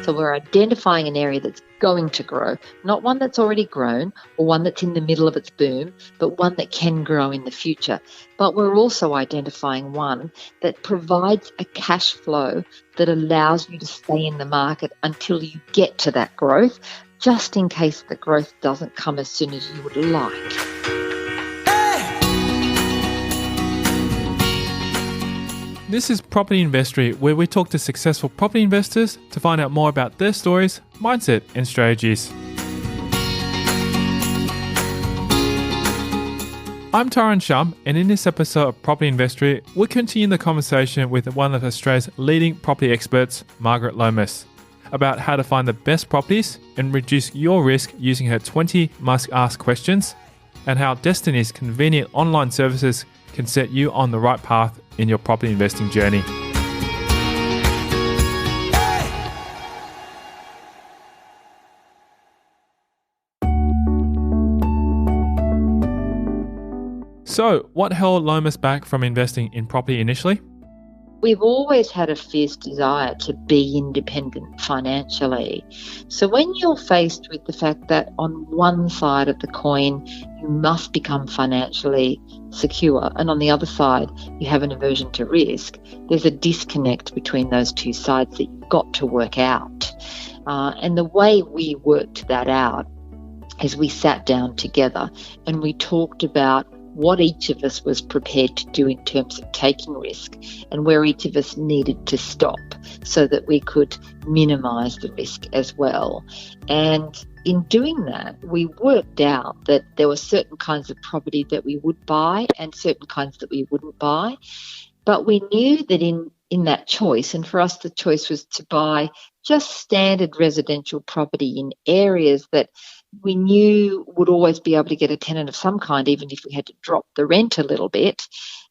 So we're identifying an area that's going to grow, not one that's already grown or one that's in the middle of its boom, but one that can grow in the future. But we're also identifying one that provides a cash flow that allows you to stay in the market until you get to that growth, just in case the growth doesn't come as soon as you would like. This is Property Investory, where we talk to successful property investors to find out more about their stories, mindset, and strategies. I'm Taran Shum, and in this episode of Property Investory, we'll continue the conversation with one of Australia's leading property experts, Margaret Lomas, about how to find the best properties and reduce your risk using her 20 must-ask questions, and how Destiny's convenient online services can set you on the right path in your property investing journey. So, what held Lomas back from investing in property initially? We've always had a fierce desire to be independent financially. So when you're faced with the fact that on one side of the coin, you must become financially secure, and on the other side, you have an aversion to risk, there's a disconnect between those two sides that you've got to work out. And the way we worked that out is we sat down together and we talked about what each of us was prepared to do in terms of taking risk and where each of us needed to stop so that we could minimise the risk as well. And in doing that, we worked out that there were certain kinds of property that we would buy and certain kinds that we wouldn't buy. But we knew that in that choice, and for us the choice was to buy just standard residential property in areas that we knew would always be able to get a tenant of some kind, even if we had to drop the rent a little bit.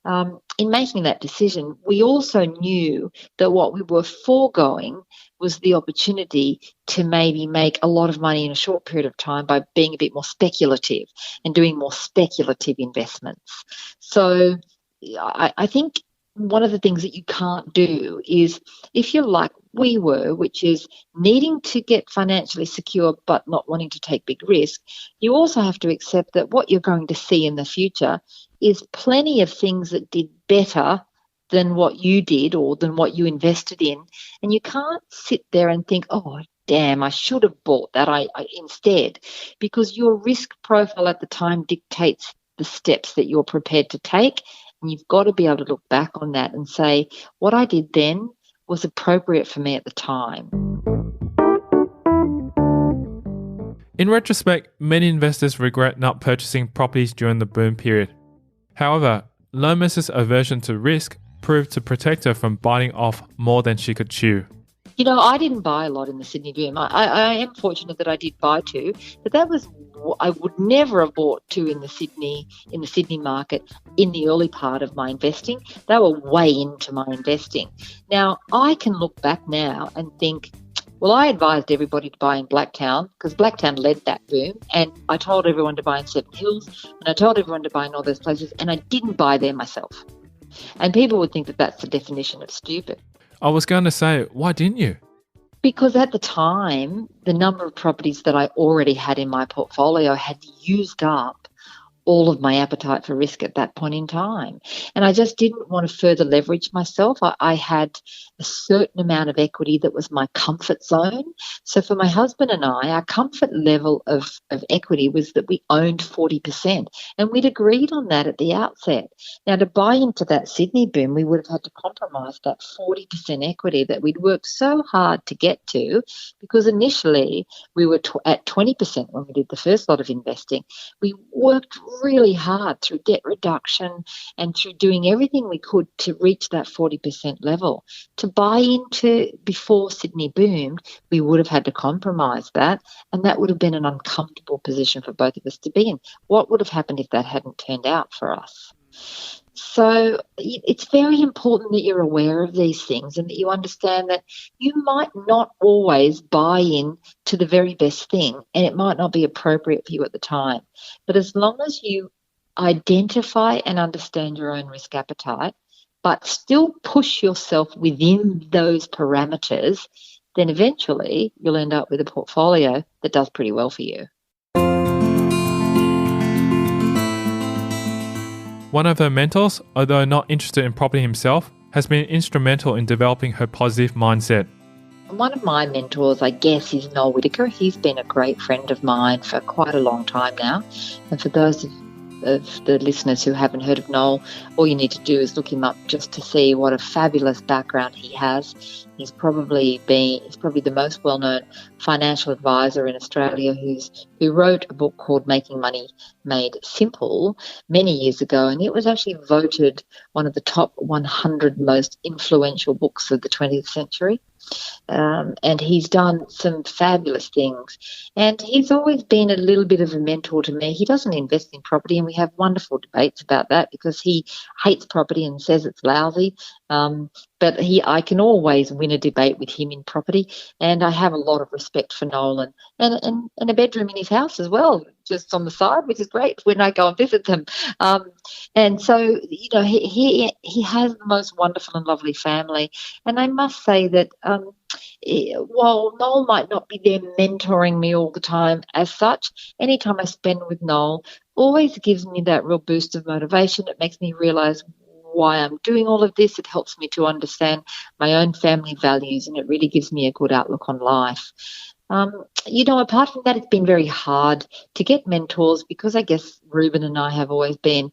In making that decision, we also knew that what we were foregoing was the opportunity to maybe make a lot of money in a short period of time by being a bit more speculative and doing more speculative investments. So I think one of the things that you can't do is, if you're like we were, which is needing to get financially secure but not wanting to take big risk, you also have to accept that what you're going to see in the future is plenty of things that did better than what you did or than what you invested in. And you can't sit there and think, oh, damn, I should have bought that instead, because your risk profile at the time dictates the steps that you're prepared to take. And you've got to be able to look back on that and say, what I did then was appropriate for me at the time. In retrospect, many investors regret not purchasing properties during the boom period. However, Lomas's aversion to risk proved to protect her from biting off more than she could chew. You know, I didn't buy a lot in the Sydney boom. I am fortunate that I did buy two, but that was, I would never have bought two in the Sydney market in the early part of my investing. They were way into my investing. Now, I can look back now and think, well, I advised everybody to buy in Blacktown because Blacktown led that boom, and I told everyone to buy in Seven Hills, and I told everyone to buy in all those places, and I didn't buy there myself. And people would think that that's the definition of stupid. I was going to say, why didn't you? Because at the time, the number of properties that I already had in my portfolio had used up all of my appetite for risk at that point in time. And I just didn't want to further leverage myself. I had a certain amount of equity that was my comfort zone. So for my husband and I, our comfort level of equity was that we owned 40%. And we'd agreed on that at the outset. Now, to buy into that Sydney boom, we would have had to compromise that 40% equity that we'd worked so hard to get to, because initially we were at 20% when we did the first lot of investing. We worked really hard through debt reduction and through doing everything we could to reach that 40% level. To buy into before Sydney boomed, we would have had to compromise that, and that would have been an uncomfortable position for both of us to be in. What would have happened if that hadn't turned out for us? So it's very important that you're aware of these things and that you understand that you might not always buy in to the very best thing, and it might not be appropriate for you at the time. But as long as you identify and understand your own risk appetite, but still push yourself within those parameters, then eventually you'll end up with a portfolio that does pretty well for you. One of her mentors, although not interested in property himself, has been instrumental in developing her positive mindset. One of my mentors, I guess, is Noel Whittaker. He's been a great friend of mine for quite a long time now. And for those of the listeners who haven't heard of Noel, all you need to do is look him up just to see what a fabulous background he has. He's probably the most well-known financial advisor in Australia who wrote a book called Making Money Made Simple many years ago, and it was actually voted one of the top 100 most influential books of the 20th century. And he's done some fabulous things. And he's always been a little bit of a mentor to me. He doesn't invest in property, and we have wonderful debates about that because he hates property and says it's lousy. But I can always win a debate with him in property, and I have a lot of respect for Noel and a bedroom in his house as well, just on the side, which is great when I go and visit them. And so, he has the most wonderful and lovely family. And I must say that while Noel might not be there mentoring me all the time as such, anytime I spend with Noel always gives me that real boost of motivation. It makes me realise why I'm doing all of this. It helps me to understand my own family values, and it really gives me a good outlook on life. Apart from that, it's been very hard to get mentors because I guess Ruben and I have always been,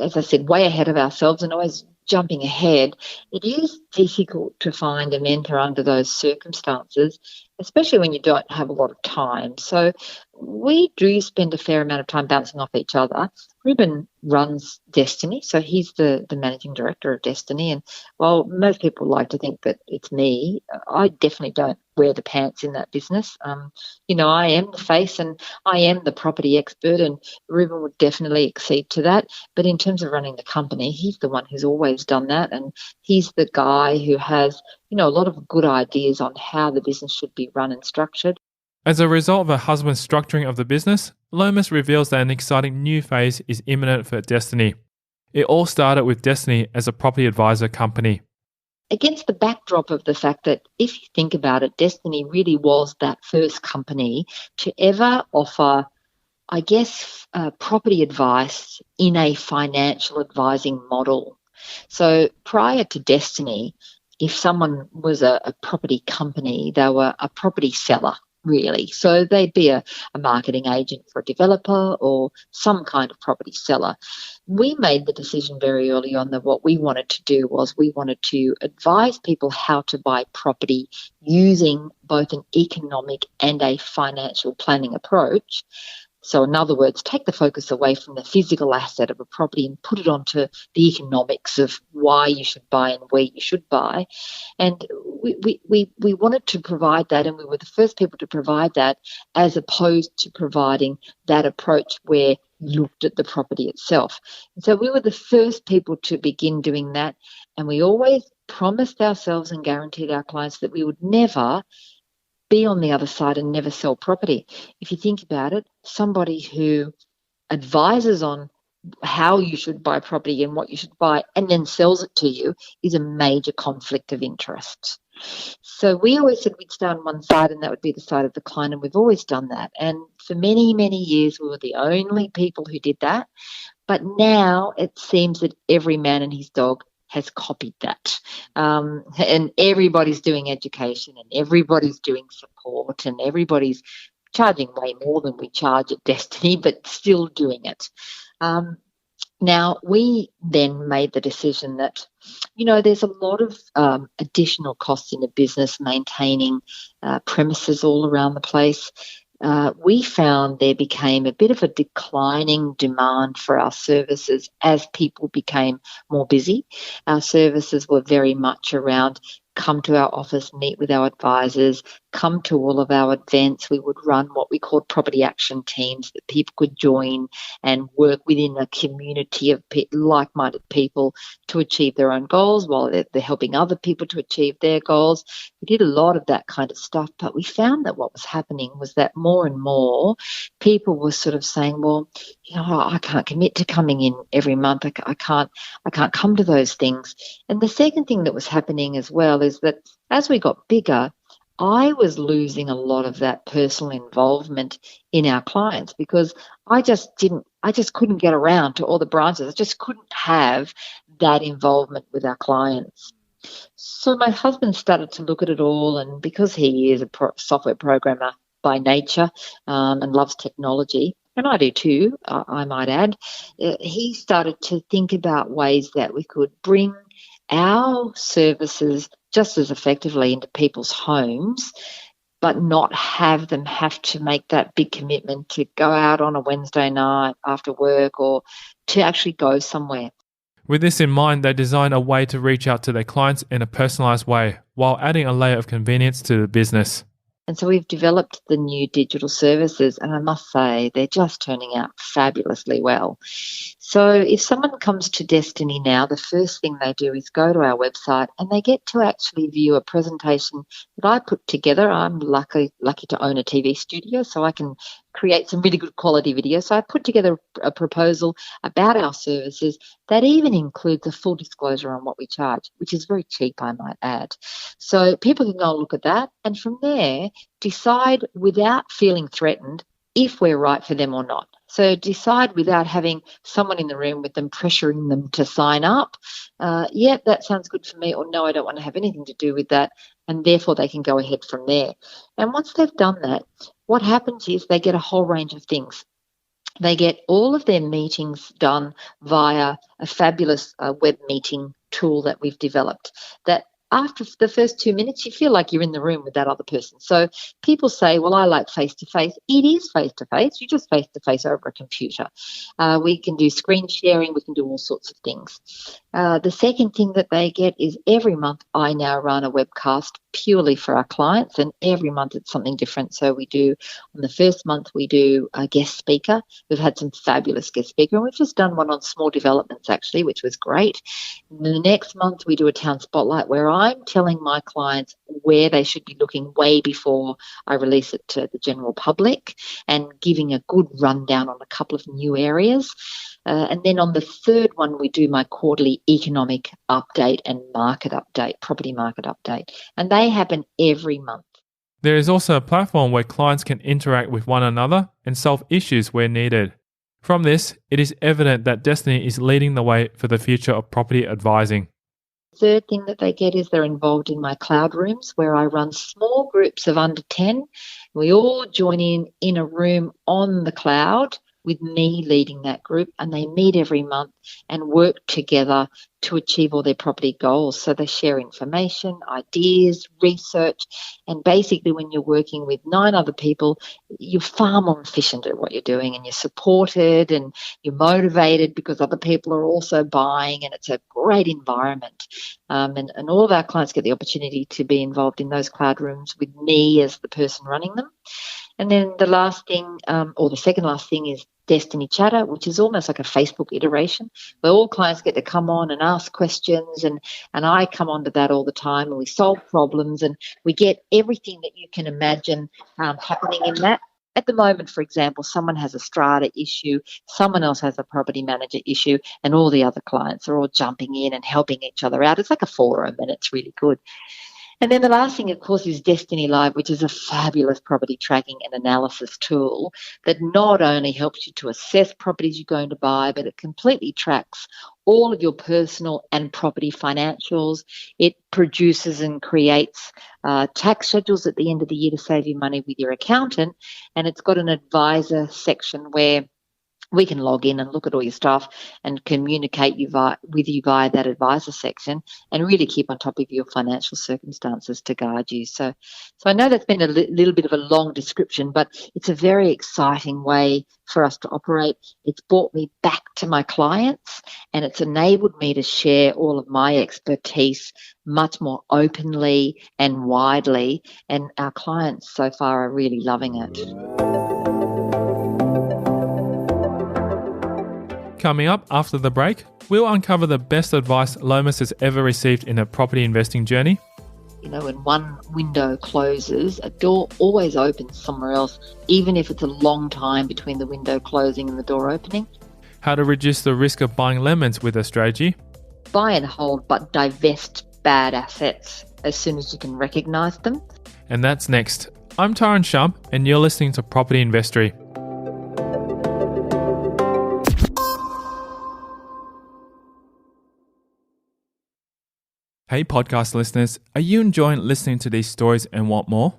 as I said, way ahead of ourselves and always jumping ahead. It is difficult to find a mentor under those circumstances, especially when you don't have a lot of time. So we do spend a fair amount of time bouncing off each other. Ruben runs Destiny, so he's the managing director of Destiny. And while most people like to think that it's me, I definitely don't wear the pants in that business. I am the face and I am the property expert, and Ruben would definitely accede to that. But in terms of running the company, he's the one who's always done that, and he's the guy who has, a lot of good ideas on how the business should be run and structured. As a result of her husband's structuring of the business, Lomas reveals that an exciting new phase is imminent for Destiny. It all started with Destiny as a property advisor company. Against the backdrop of the fact that, if you think about it, Destiny really was that first company to ever offer, I guess, property advice in a financial advising model. So prior to Destiny, if someone was a property company, they were a property seller, really. So they'd be a marketing agent for a developer or some kind of property seller. We made the decision very early on that what we wanted to do was we wanted to advise people how to buy property using both an economic and a financial planning approach. So in other words, take the focus away from the physical asset of a property and put it onto the economics of why you should buy and where you should buy. And we wanted to provide that, and we were the first people to provide that, as opposed to providing that approach where you looked at the property itself. And so we were the first people to begin doing that, and we always promised ourselves and guaranteed our clients that we would never be on the other side and never sell property. If you think about it, somebody who advises on how you should buy property and what you should buy and then sells it to you is a major conflict of interest. So we always said we'd stay on one side, and that would be the side of the client, and we've always done that. And for many, many years, we were the only people who did that. But now it seems that every man and his dog has copied that. And everybody's doing education, and everybody's doing support, and everybody's charging way more than we charge at Destiny, but still doing it. Now, we then made the decision that, there's a lot of additional costs in a business maintaining premises all around the place. We found there became a bit of a declining demand for our services as people became more busy. Our services were very much around come to our office, meet with our advisors, come to all of our events. We would run what we called property action teams that people could join and work within a community of like-minded people to achieve their own goals while they're helping other people to achieve their goals. We did a lot of that kind of stuff, but we found that what was happening was that more and more people were sort of saying, well, I can't commit to coming in every month. I can't come to those things. And the second thing that was happening as well is that as we got bigger, I was losing a lot of that personal involvement in our clients because I just couldn't get around to all the branches. I just couldn't have that involvement with our clients. So my husband started to look at it all, and because he is a software programmer by nature and loves technology, and I do too, I might add, he started to think about ways that we could bring our services just as effectively into people's homes, but not have them have to make that big commitment to go out on a Wednesday night after work or to actually go somewhere. With this in mind, they design a way to reach out to their clients in a personalized way while adding a layer of convenience to the business. And so we've developed the new digital services, and I must say they're just turning out fabulously well. So if someone comes to Destiny now, the first thing they do is go to our website and they get to actually view a presentation that I put together. I'm lucky to own a TV studio, so I can create some really good quality video. So I put together a proposal about our services that even includes a full disclosure on what we charge, which is very cheap, I might add. So people can go and look at that, and from there decide without feeling threatened if we're right for them or not. So decide without having someone in the room with them pressuring them to sign up. Yeah, that sounds good for me, or no, I don't want to have anything to do with that. And therefore they can go ahead from there. And once they've done that, what happens is they get a whole range of things. They get all of their meetings done via a fabulous web meeting tool that we've developed that after the first 2 minutes, you feel like you're in the room with that other person. So people say, well, I like face-to-face. It is face-to-face. You just face-to-face over a computer. We can do screen sharing. We can do all sorts of things. The second thing that they get is every month I now run a webcast purely for our clients, and every month it's something different. So we do, on the first month, we do a guest speaker. We've had some fabulous guest speaker, and we've just done one on small developments, actually, which was great. And then the next month, we do a town spotlight where I'm telling my clients where they should be looking way before I release it to the general public and giving a good rundown on a couple of new areas. And then on the third one, we do my quarterly economic update and market update, property market update. And they happen every month. There is also a platform where clients can interact with one another and solve issues where needed. From this, it is evident that Destiny is leading the way for the future of property advising. Third thing that they get is they're involved in my cloud rooms where I run small groups of under 10. We all join in a room on the cloud with me leading that group, and they meet every month and work together to achieve all their property goals. So they share information, ideas, research, and basically when you're working with 9 other people, you're far more efficient at what you're doing, and you're supported and you're motivated because other people are also buying, and it's a great environment. And all of our clients get the opportunity to be involved in those cloud rooms with me as the person running them. And then the last thing, or the second last thing, is Destiny Chatter, which is almost like a Facebook iteration, where all clients get to come on and ask questions, and I come onto that all the time, and we solve problems, and we get everything that you can imagine happening in that. At the moment, for example, someone has a strata issue, someone else has a property manager issue, and all the other clients are all jumping in and helping each other out. It's like a forum, and it's really good. And then the last thing, of course, is Destiny Live, which is a fabulous property tracking and analysis tool that not only helps you to assess properties you're going to buy, but it completely tracks all of your personal and property financials. It produces and creates tax schedules at the end of the year to save you money with your accountant. And it's got an advisor section where we can log in and look at all your stuff and communicate with you via that advisor section and really keep on top of your financial circumstances to guide you. So I know that's been a little bit of a long description, but it's a very exciting way for us to operate. It's brought me back to my clients, and it's enabled me to share all of my expertise much more openly and widely, and our clients so far are really loving it. Coming up after the break, we'll uncover the best advice Lomas has ever received in her property investing journey. You know, when one window closes, a door always opens somewhere else, even if it's a long time between the window closing and the door opening. How to reduce the risk of buying lemons with a strategy. Buy and hold, but divest bad assets as soon as you can recognise them. And that's next. I'm Tyron Shum, and you're listening to Property Investory. Hey podcast listeners, are you enjoying listening to these stories and want more?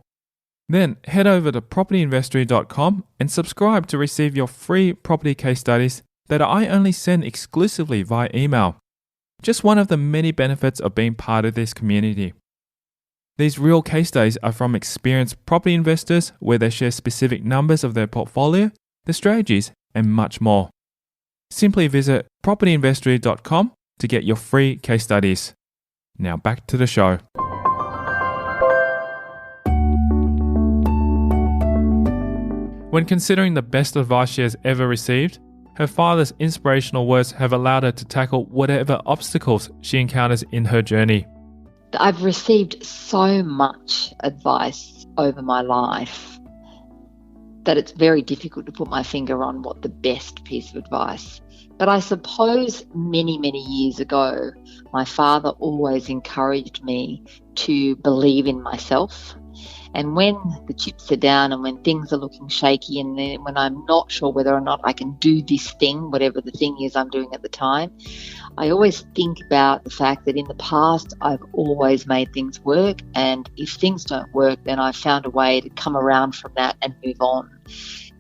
Then head over to propertyinvestory.com and subscribe to receive your free property case studies that I only send exclusively via email. Just one of the many benefits of being part of this community. These real case studies are from experienced property investors where they share specific numbers of their portfolio, the strategies, and much more. Simply visit propertyinvestory.com to get your free case studies. Now back to the show. When considering the best advice she has ever received, her father's inspirational words have allowed her to tackle whatever obstacles she encounters in her journey. I've received so much advice over my life that it's very difficult to put my finger on what the best piece of advice. But I suppose many, many years ago, my father always encouraged me to believe in myself. And when the chips are down and when things are looking shaky and then when I'm not sure whether or not I can do this thing, whatever the thing is I'm doing at the time, I always think about the fact that in the past I've always made things work, and if things don't work, then I've found a way to come around from that and move on.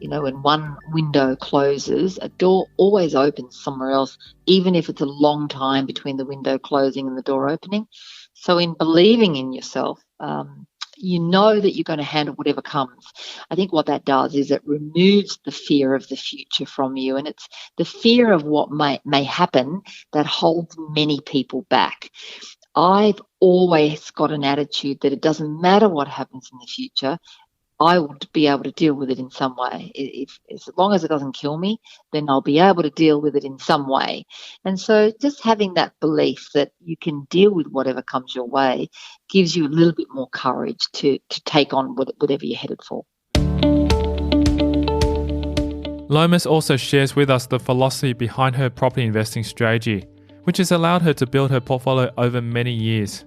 You know, when one window closes, a door always opens somewhere else, even if it's a long time between the window closing and the door opening. So in believing in yourself, you know that you're going to handle whatever comes. I think what that does is it removes the fear of the future from you, and it's the fear of what may happen that holds many people back. I've always got an attitude that it doesn't matter what happens in the future, I will be able to deal with it in some way. As long as it doesn't kill me, then I'll be able to deal with it in some way. And so just having that belief that you can deal with whatever comes your way gives you a little bit more courage to take on whatever you're headed for. Lomas also shares with us the philosophy behind her property investing strategy, which has allowed her to build her portfolio over many years.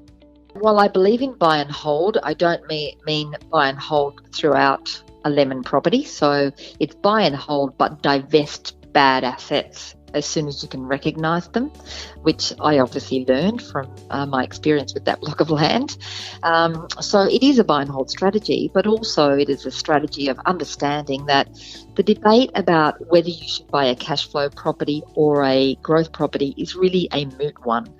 Well, I believe in buy and hold. I don't mean buy and hold throughout a lemon property. So it's buy and hold, but divest bad assets as soon as you can recognise them, which I obviously learned from my experience with that block of land. So it is a buy and hold strategy, but also it is a strategy of understanding that the debate about whether you should buy a cash flow property or a growth property is really a moot one.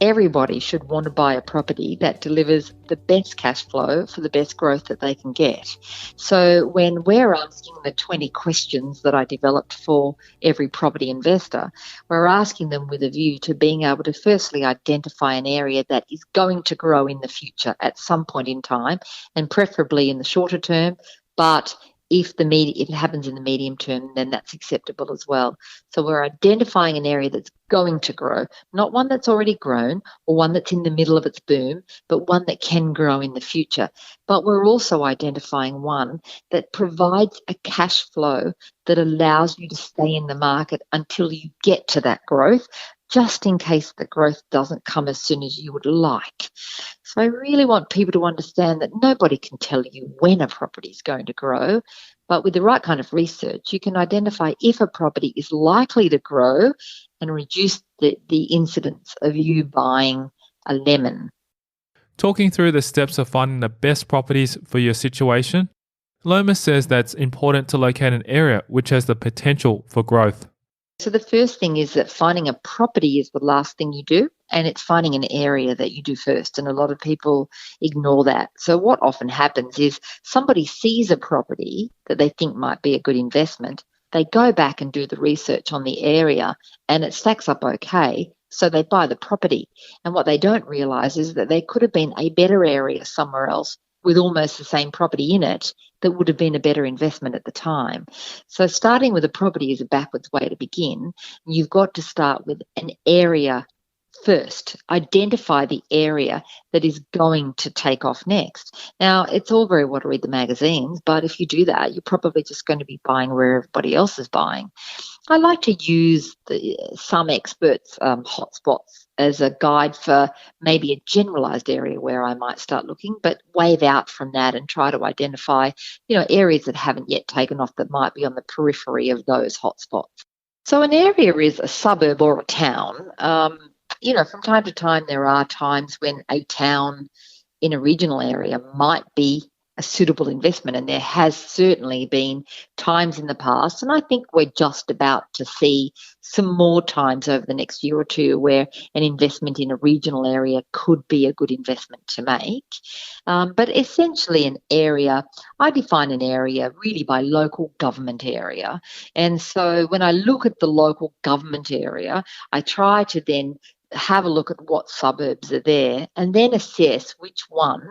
Everybody should want to buy a property that delivers the best cash flow for the best growth that they can get. So when we're asking the 20 questions that I developed for every property investor, we're asking them with a view to being able to firstly identify an area that is going to grow in the future at some point in time, and preferably in the shorter term, but if it happens in the medium term, then that's acceptable as well. So we're identifying an area that's going to grow, not one that's already grown or one that's in the middle of its boom, but one that can grow in the future. But we're also identifying one that provides a cash flow that allows you to stay in the market until you get to that growth, just in case the growth doesn't come as soon as you would like. So I really want people to understand that nobody can tell you when a property is going to grow, but with the right kind of research, you can identify if a property is likely to grow and reduce the incidence of you buying a lemon. Talking through the steps of finding the best properties for your situation, Lomas says that it's important to locate an area which has the potential for growth. So the first thing is that finding a property is the last thing you do, and it's finding an area that you do first. And a lot of people ignore that. So what often happens is somebody sees a property that they think might be a good investment. They go back and do the research on the area and it stacks up okay. So they buy the property. And what they don't realise is that there could have been a better area somewhere else with almost the same property in it that would have been a better investment at the time. So starting with a property is a backwards way to begin. You've got to start with an area first. Identify the area that is going to take off next. Now, it's all very well to read the magazines, but if you do that, you're probably just going to be buying where everybody else is buying. I like to use some experts' hotspots as a guide for maybe a generalised area where I might start looking, but wave out from that and try to identify, areas that haven't yet taken off that might be on the periphery of those hotspots. So an area is a suburb or a town. From time to time, there are times when a town in a regional area might be a suitable investment, and there has certainly been times in the past, and I think we're just about to see some more times over the next year or two where an investment in a regional area could be a good investment to make. But essentially I define an area really by local government area. And so when I look at the local government area, I try to then have a look at what suburbs are there and then assess which one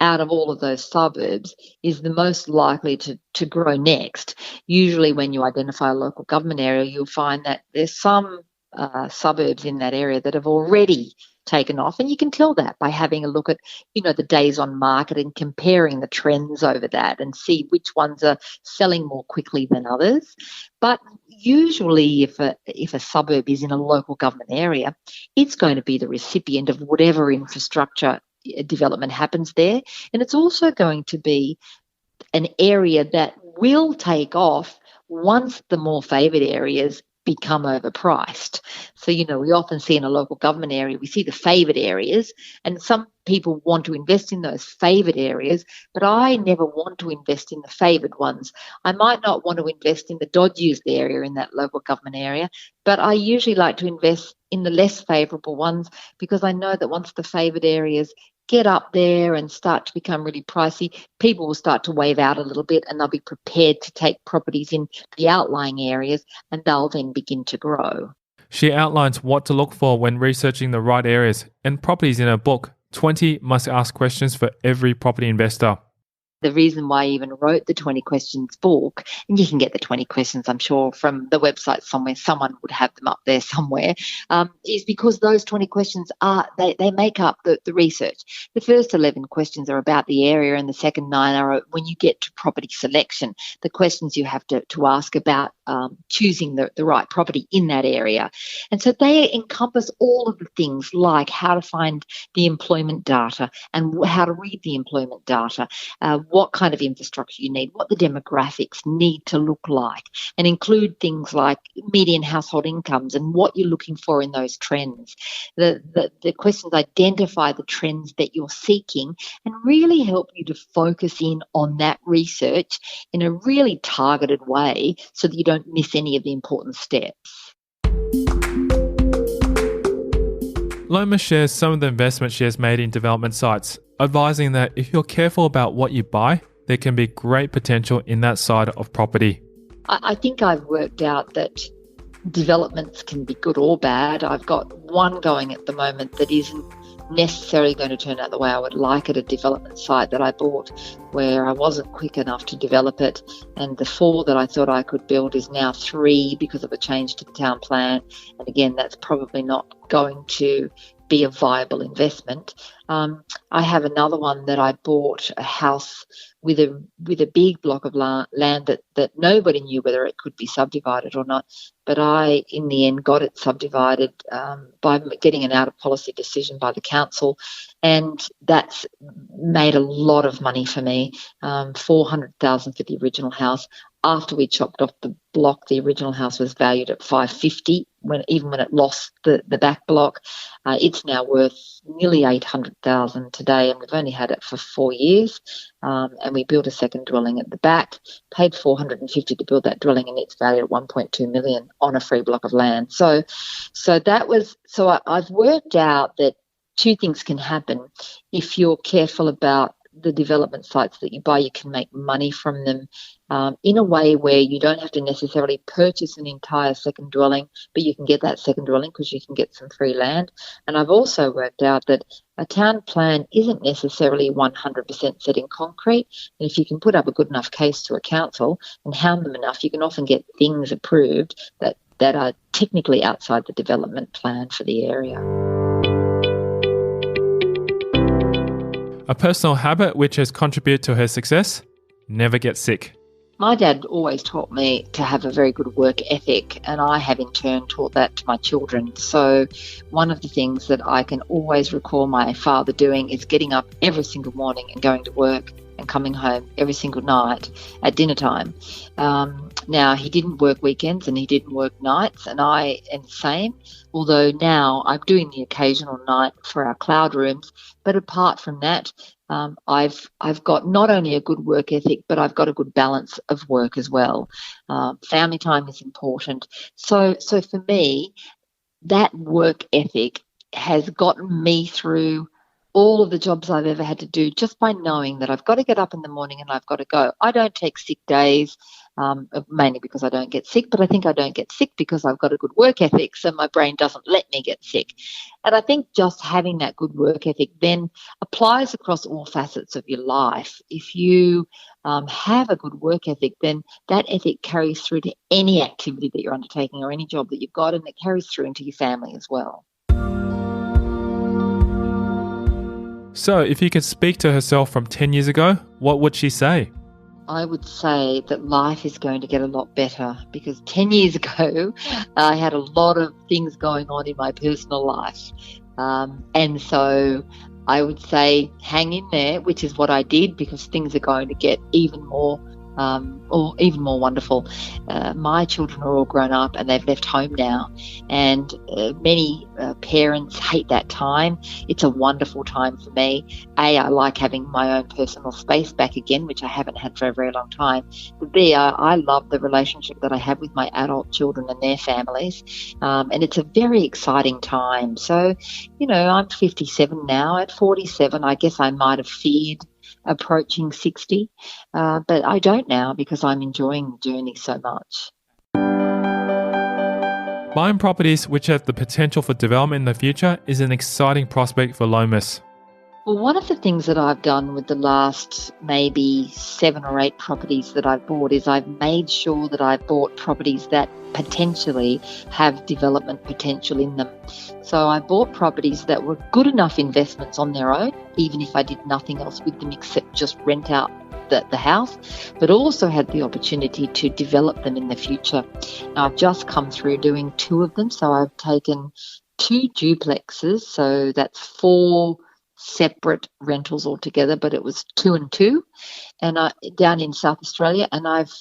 out of all of those suburbs is the most likely to grow next. Usually when you identify a local government area, you'll find that there's some suburbs in that area that have already taken off, and you can tell that by having a look at the days on market and comparing the trends over that and see which ones are selling more quickly than others. But usually if a suburb is in a local government area, it's going to be the recipient of whatever infrastructure development happens there, and it's also going to be an area that will take off once the more favoured areas become overpriced. So, we often see in a local government area, we see the favoured areas, and some people want to invest in those favoured areas, but I never want to invest in the favoured ones. I might not want to invest in the dodgiest area in that local government area, but I usually like to invest in the less favourable ones because I know that once the favoured areas get up there and start to become really pricey, people will start to wave out a little bit and they'll be prepared to take properties in the outlying areas and they'll then begin to grow. She outlines what to look for when researching the right areas and properties in her book, 20 Must-Ask Questions for Every Property Investor. The reason why I even wrote the 20 questions book, and you can get the 20 questions, I'm sure, from the website somewhere, someone would have them up there somewhere, is because those 20 questions they make up the research. The first 11 questions are about the area and the second 9 are when you get to property selection, the questions you have to ask about choosing the right property in that area. And so they encompass all of the things like how to find the employment data and how to read the employment data, what kind of infrastructure you need, what the demographics need to look like, and include things like median household incomes and what you're looking for in those trends. The questions identify the trends that you're seeking and really help you to focus in on that research in a really targeted way so that you don't miss any of the important steps. Lomas shares some of the investments she has made in development sites, advising that if you're careful about what you buy, there can be great potential in that side of property. I think I've worked out that developments can be good or bad. I've got one going at the moment that isn't necessarily going to turn out the way I would like at a development site that I bought where I wasn't quick enough to develop it, and the 4 that I thought I could build is now 3 because of a change to the town plan, and again that's probably not going to be a viable investment. I have another one that I bought, a house with a big block of land that nobody knew whether it could be subdivided or not, but I in the end got it subdivided by getting an out of policy decision by the council, and that's made a lot of money for me, $400,000 for the original house. After we chopped off the block, the original house was valued at $550,000 even when it lost the back block. It's now worth nearly $800,000 today, and we've only had it for 4 years. And we built a second dwelling at the back, paid $450,000 to build that dwelling, and it's valued at $1.2 million on a free block of land. So I've worked out that 2 things can happen if you're careful about the development sites that you buy. You can make money from them in a way where you don't have to necessarily purchase an entire second dwelling, but you can get that second dwelling because you can get some free land. And I've also worked out that a town plan isn't necessarily 100% set in concrete, and if you can put up a good enough case to a council and hound them enough, you can often get things approved that are technically outside the development plan for the area. A personal habit which has contributed to her success: never get sick. My dad always taught me to have a very good work ethic, and I have in turn taught that to my children. So one of the things that I can always recall my father doing is getting up every single morning and going to work and coming home every single night at dinner time. Now, he didn't work weekends and he didn't work nights, and I am the same, although now I'm doing the occasional night for our cloud rooms. But apart from that, I've got not only a good work ethic, but I've got a good balance of work as well. Family time is important. So for me, that work ethic has gotten me through all of the jobs I've ever had to do just by knowing that I've got to get up in the morning and I've got to go. I don't take sick days, mainly because I don't get sick, but I think I don't get sick because I've got a good work ethic, so my brain doesn't let me get sick. And I think just having that good work ethic then applies across all facets of your life. If you have a good work ethic, then that ethic carries through to any activity that you're undertaking or any job that you've got, and it carries through into your family as well. So, if you could speak to herself from 10 years ago, what would she say? I would say that life is going to get a lot better, because 10 years ago, I had a lot of things going on in my personal life. And so I would say hang in there, which is what I did, because things are going to get even more wonderful. My children are all grown up and they've left home now, and many parents hate that time. It's a wonderful time for me. I like having my own personal space back again, which I haven't had for a very long time. But B, I love the relationship that I have with my adult children and their families, and it's a very exciting time. So, I'm 57 now. At 47, I guess I might have feared approaching 60, but I don't now, because I'm enjoying the journey so much. Buying properties which have the potential for development in the future is an exciting prospect for Lomas. Well, one of the things that I've done with the last maybe 7 or 8 properties that I've bought is I've made sure that I've bought properties that potentially have development potential in them. So I bought properties that were good enough investments on their own, even if I did nothing else with them except just rent out the house, but also had the opportunity to develop them in the future. Now, I've just come through doing 2 of them. So I've taken 2 duplexes, so that's 4 separate rentals altogether, but it was 2 and 2, and down in South Australia, and I've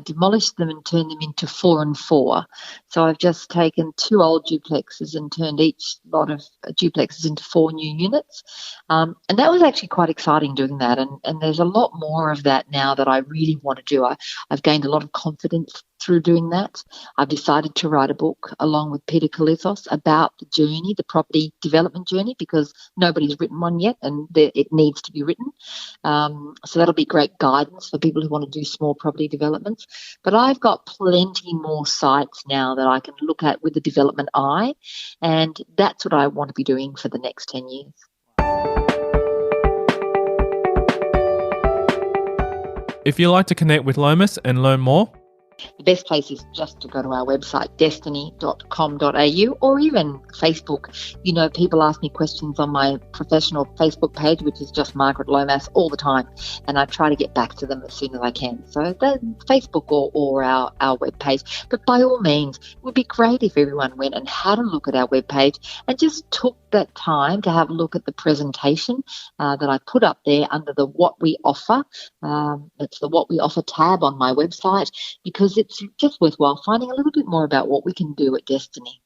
demolished them and turned them into 4 and 4. So I've just taken 2 old duplexes and turned each lot of duplexes into 4 new units, and that was actually quite exciting doing that, and there's a lot more of that now that I really want to do. I've gained a lot of confidence through doing that. I've decided to write a book along with Peter Kalizos about the journey, the property development journey, because nobody's written one yet, and it needs to be written. So that'll be great guidance for people who want to do small property developments. But I've got plenty more sites now that I can look at with a development eye, and that's what I want to be doing for the next 10 years. If you'd like to connect with Lomas and learn more, the best place is just to go to our website, destiny.com.au, or even Facebook. People ask me questions on my professional Facebook page, which is just Margaret Lomas, all the time, and I try to get back to them as soon as I can. So Facebook or our webpage. But by all means, it would be great if everyone went and had a look at our webpage and just took that time to have a look at the presentation that I put up there under the What We Offer. It's the What We Offer tab on my website, because it's just worthwhile finding a little bit more about what we can do at Destiny.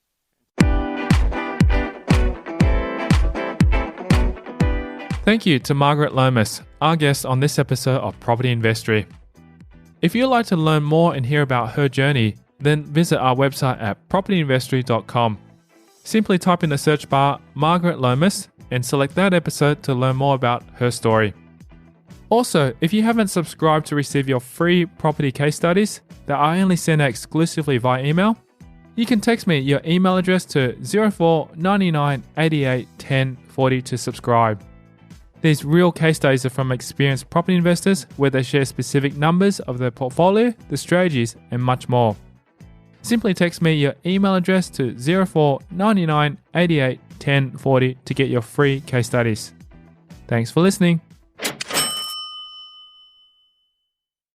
Thank you to Margaret Lomas, our guest on this episode of Property Investory. If you'd like to learn more and hear about her journey, then visit our website at propertyinvestory.com. Simply type in the search bar Margaret Lomas and select that episode to learn more about her story. Also, if you haven't subscribed to receive your free property case studies that I only send out exclusively via email, you can text me your email address to 04 99 88 10 40 to subscribe. These real case studies are from experienced property investors where they share specific numbers of their portfolio, the strategies, and much more. Simply text me your email address to 04 99 88 10 40 to get your free case studies. Thanks for listening.